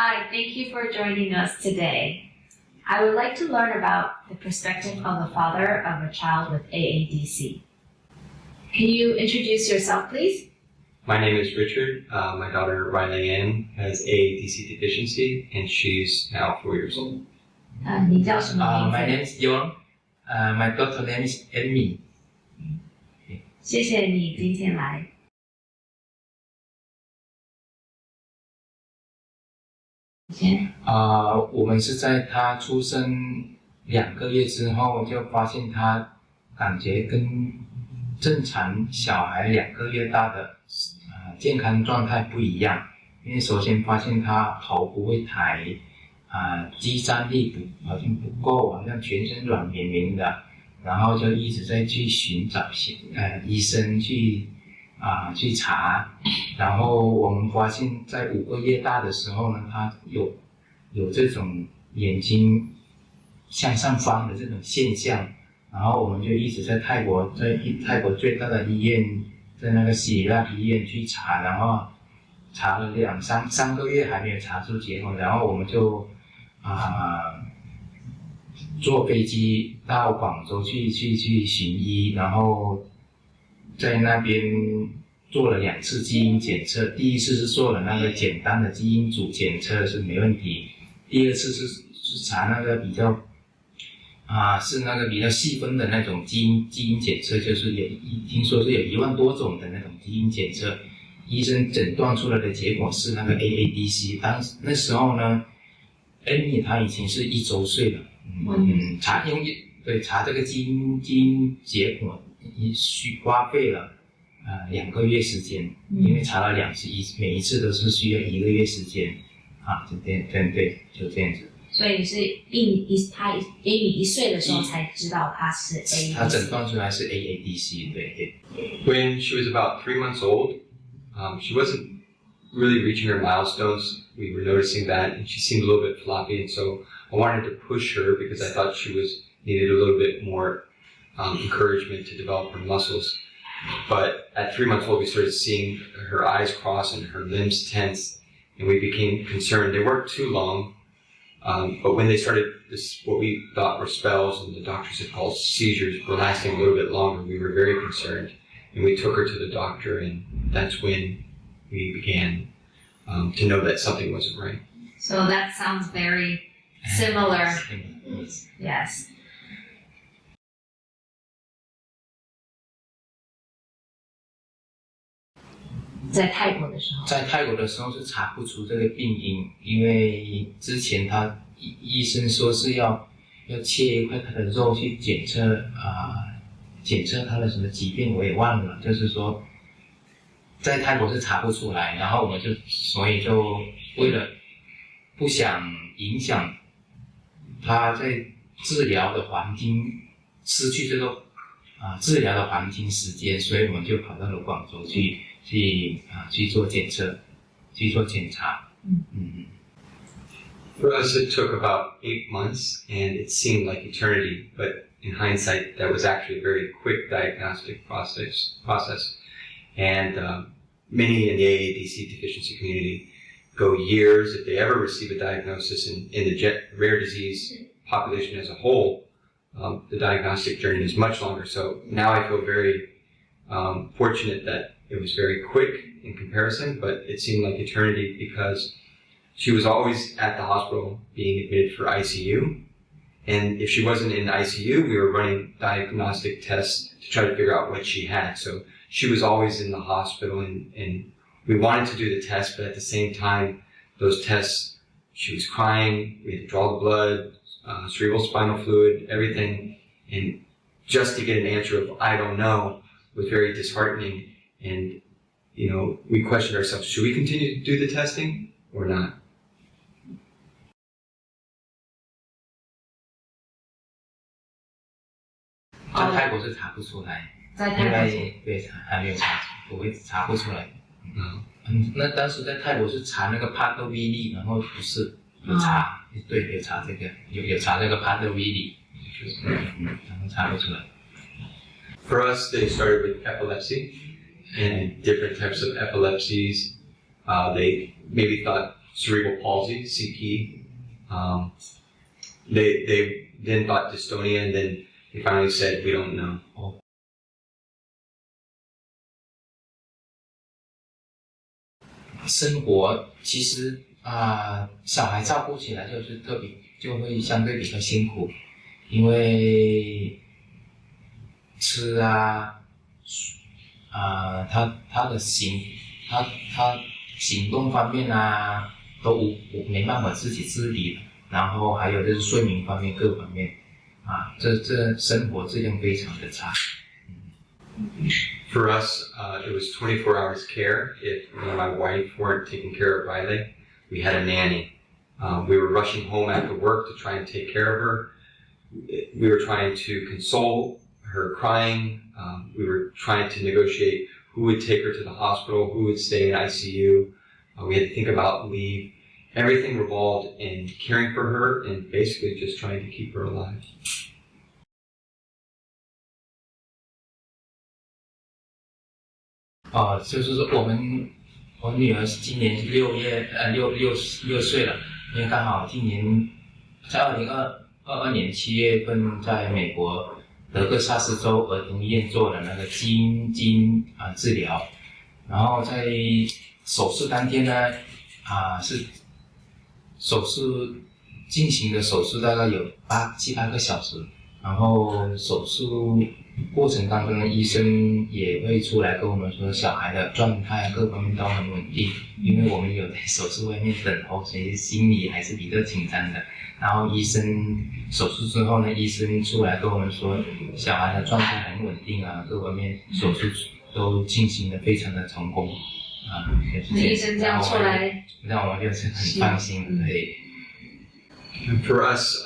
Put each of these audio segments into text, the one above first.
Hi, thank you for joining us today. I would like to learn about the perspective of the father of a child with AADC. Can you introduce yourself, please? My name is Richard. My daughter Riley Ann has AADC deficiency, and she's now 4 years old. 你叫什么名字？ My name is John. My daughter name is Amy. 谢谢你今天来。我们是在他出生2个月之后就发现他感觉跟正常小孩2个月大的健康状态不一样，因为首先发现他头不会抬，肌张力好像不够，好像全身软绵绵的，然后就一直在去寻找医生去查，然后我们发现在5个月大的时候呢，他有这种眼睛向上翻的这种现象，然后我们就一直在泰国最大的医院，在那个喜乐医院去查，然后查了3个月还没有查出结果，然后我们就坐飞机到广州去寻医，然后在那边做了2次基因检测，第一次是做了那个简单的基因组检测是没问题，第二次是查那个比较是那个比较细分的那种基因检测，就是听说是有1万多种的那种基因检测，医生诊断出来的结果是那个 AADC。那时候呢 ，Amy 她已经是1周岁了，查这个基因结果花费了2个月时间，因为查了2次，每一次都是需要1个月时间，就这样子。所以是他 Amy 1岁的时候才知道他是 AADC。他诊断出来是 AADC， 对。When she was about 3 months old, she wasn't really reaching her milestones. We were noticing that, and she seemed a little bit floppy, and so I wanted to push her because I thought she needed a little bit more encouragement to develop her muscles. But at 3 months old, we started seeing her eyes cross and her limbs tense, and we became concerned. They weren't too long, but when they started what we thought were spells and the doctors had called seizures were lasting a little bit longer, we were very concerned. And we took her to the doctor, and that's when we began to know that something wasn't right. So that sounds very similar. Yes. 在泰国的时候是查不出这个病因，因为之前医生说是要切一块他的肉去检测他的什么疾病，我也忘了，就是说在泰国是查不出来，然后我们所以就为了不想影响他在治疗的环境，失去这个治疗的黄金时间，所以我们就跑到了广州去做检测，去做检查。For us, it took about 8 months, and it seemed like eternity, but in hindsight, that was actually a very quick diagnostic process. And many in the AADC deficiency community go years if they ever receive a diagnosis. In the rare disease population as a whole, the diagnostic journey is much longer. So now I feel very fortunate that it was very quick in comparison, but it seemed like eternity because she was always at the hospital being admitted for ICU. And if she wasn't in ICU, we were running diagnostic tests to try to figure out what she had. So she was always in the hospital, and we wanted to do the test, but at the same time, those tests, she was crying, we had to draw the blood, cerebral spinal fluid, everything. And just to get an answer of, I don't know, was very disheartening. And, we questioned ourselves, should we continue to do the testing or not? 在泰国是查不出来，因为还没有查不出来。那当时在泰国是查那个帕特威利，然后不是有查这个，有查这个帕特威利，然后查不出来。For us, they started with epilepsy and different types of epilepsies. They maybe thought cerebral palsy, CP. They then thought dystonia, and then they finally said, we don't know. 生活其实小孩照顾起来就会相对比较辛苦，因为吃他的行动方面都没办法自己自理的，然后还有就是睡眠方面各方面这生活质量非常的差。For us, it was 24 hours care. If me and my wife weren't taking care of Riley, we had a nanny. We were rushing home after work to try and take care of her. We were trying to console her crying. We were trying to negotiate who would take her to the hospital, who would stay in ICU. We had to think about leave. Everything revolved in caring for her and basically just trying to keep her alive. 就是说我女儿今年6岁了，因为刚好今年在2022年7月份在美国德克萨斯州儿童医院做了那个基因治疗，然后在手术当天呢是手术进行的手术大概有7、8个小时，然后手术过程当中呢，医生也会出来跟我们说小孩的状态各方面都很稳定，因为我们有在手术外面等候，所以心里还是比较紧张的。然后手术之后呢，医生出来跟我们说小孩的状态很稳定各方面手术都进行得非常的成功医生这样出来让我们就是很放心。对。For us,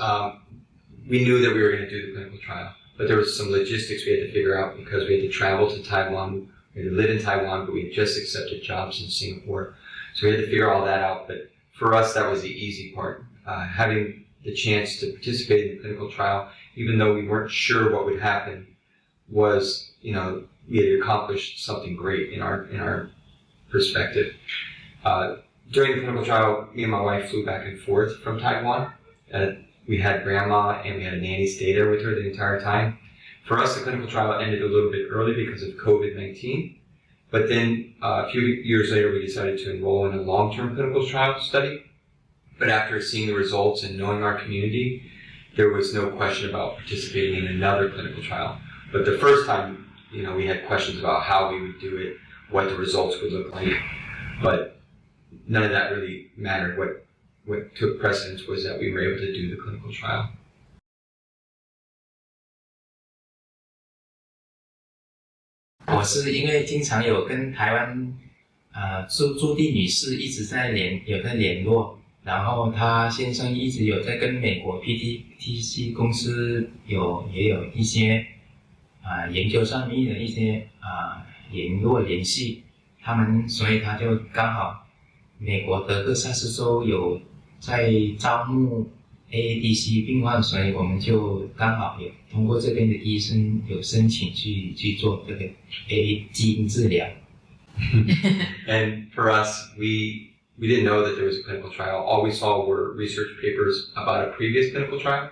we knew that we were going to do the clinical trial, but there was some logistics we had to figure out because we had to travel to Taiwan. We had to live in Taiwan, but we had just accepted jobs in Singapore. So we had to figure all that out. But for us, that was the easy part. Having the chance to participate in the clinical trial, even though we weren't sure what would happen, was, we had accomplished something great in our perspective. During the clinical trial, me and my wife flew back and forth from Taiwan. We had grandma and we had a nanny stay there with her the entire time. For us, the clinical trial ended a little bit early because of COVID-19. But then a few years later, we decided to enroll in a long-term clinical trial study. But after seeing the results and knowing our community, there was no question about participating in another clinical trial. But the first time, we had questions about how we would do it, what the results would look like. But none of that really mattered. What took precedence was that we were able to do the clinical trial. 我是因为经常有跟台湾朱棣女士一直在联络，然后她先生一直有在跟美国 PTTC 公司也有一些研究上面的一些联系，所以他就刚好美国德克萨斯州有在招募 AADC 病患，所以我们就刚好有通过这边的医生有申请去做这个 AA 基因治疗。And for us, we didn't know that there was a clinical trial. All we saw were research papers about a previous clinical trial.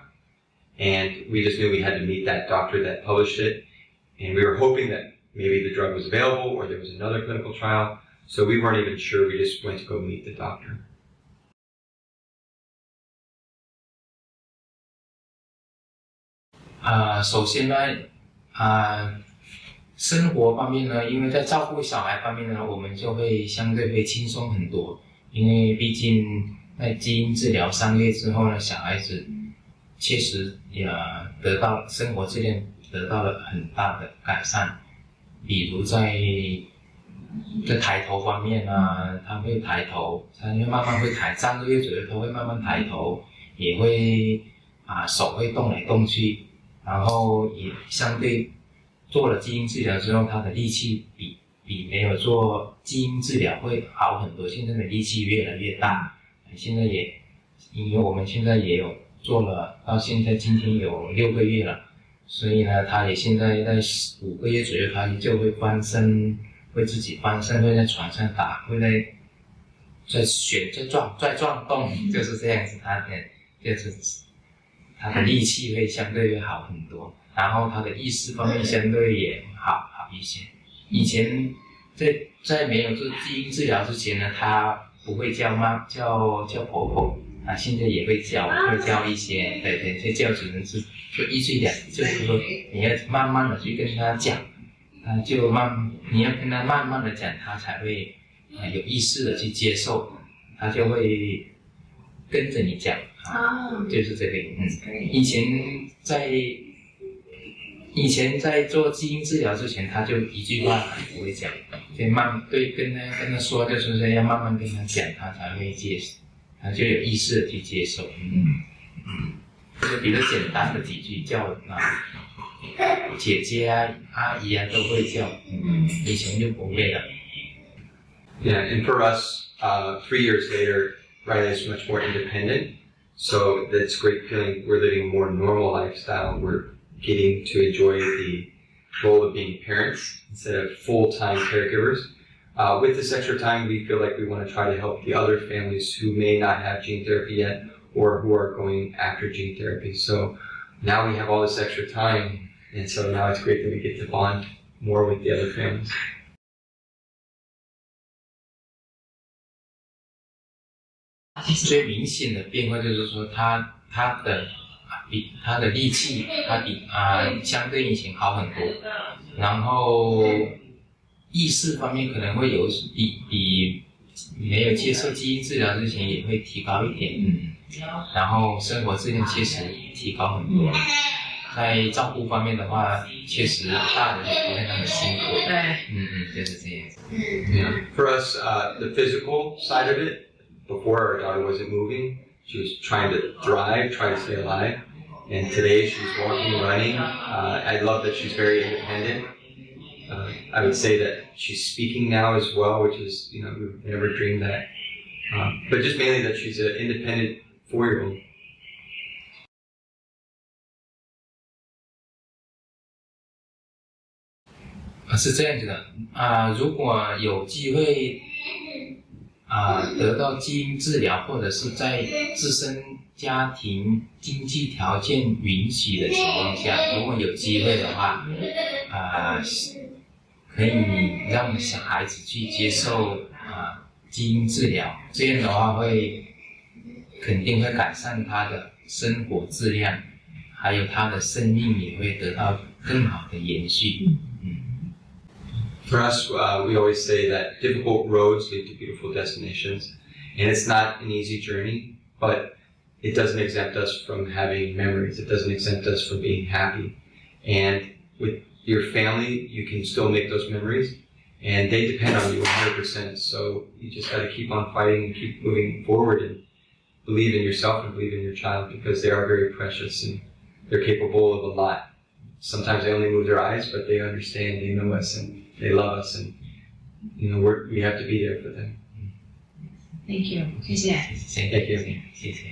And we just knew we had to meet that doctor that published it. And we were hoping that maybe the drug was available or there was another clinical trial. So we weren't even sure. We just went to go meet the doctor. 首先呢，生活方面呢，因为在照顾小孩方面呢，我们就会相对会轻松很多，因为毕竟在基因治疗3个月之后呢，小孩子确实也得到生活质量得到了很大的改善，比如在抬头方面他会抬头，他会慢慢会抬，3个月左右他会慢慢抬头，也会手会动来动去。然后也相对做了基因治疗之后，他的力气比没有做基因治疗会好很多，现在的力气越来越大。现在因为我们现在也有做了，到现在今天有6个月了，所以呢，他也现在在5个月左右，他就会翻身，会自己翻身，会在床上打，会在在转动，就是这样子，他的力气会相对会好很多，然后他的意识方面相对也好一些。以前在没有做基因治疗之前呢，他不会叫婆婆啊，现在也会叫一些，对，就叫只能是就一岁两，就是说你要慢慢的去跟他讲，你要跟他慢慢的讲，他才会有意识的去接受，他就会跟着你讲啊，就是这个以前在做基因治疗之前，他就一句话不会讲，所以跟他说，就是说要慢慢跟他讲，他才会接受，他就有意识的去接受。就比较简单的几句叫姐姐啊、阿姨啊都会叫，以前就不会了。Yeah, and for us, 3 years later, Riley is much more independent. So that's great feeling. We're living a more normal lifestyle. We're getting to enjoy the role of being parents instead of full-time caregivers. With this extra time, we feel like we want to try to help the other families who may not have gene therapy yet or who are going after gene therapy. So now we have all this extra time, and so now it's great that we get to bond more with the other families. 最明显的变化就是说他的力气，相对以前好很多，然后意识方面可能会有比没有接受基因治疗之前也会提高一点，然后生活质量确实提高很多。在照顾方面的话，确实大人也不会那么辛苦。对，就是这样子。Yeah. For us, the physical side of it, before our daughter wasn't moving, she was trying to thrive, trying to stay alive. And today she's walking, running. I love that she's very independent. I would say that she's speaking now as well, which is, we would never dream that. But just mainly that she's an independent 4-year-old. 是这样子的如果有机会得到基因治疗，或者是在自身家庭经济条件允许的情况下，如果有机会的话，可以让小孩子去接受基因治疗，这样的话肯定会改善他的生活质量，还有他的生命也会得到更好的延续。For us, we always say that difficult roads lead to beautiful destinations. And it's not an easy journey, but it doesn't exempt us from having memories. It doesn't exempt us from being happy. And with your family, you can still make those memories. And they depend on you 100%. So you just got to keep on fighting and keep moving forward and believe in yourself and believe in your child, because they are very precious and they're capable of a lot. Sometimes they only move their eyes, but they understand, they know us, and they love us, and we have to be there for them. Thank you. 谢谢。Thank you. 谢谢。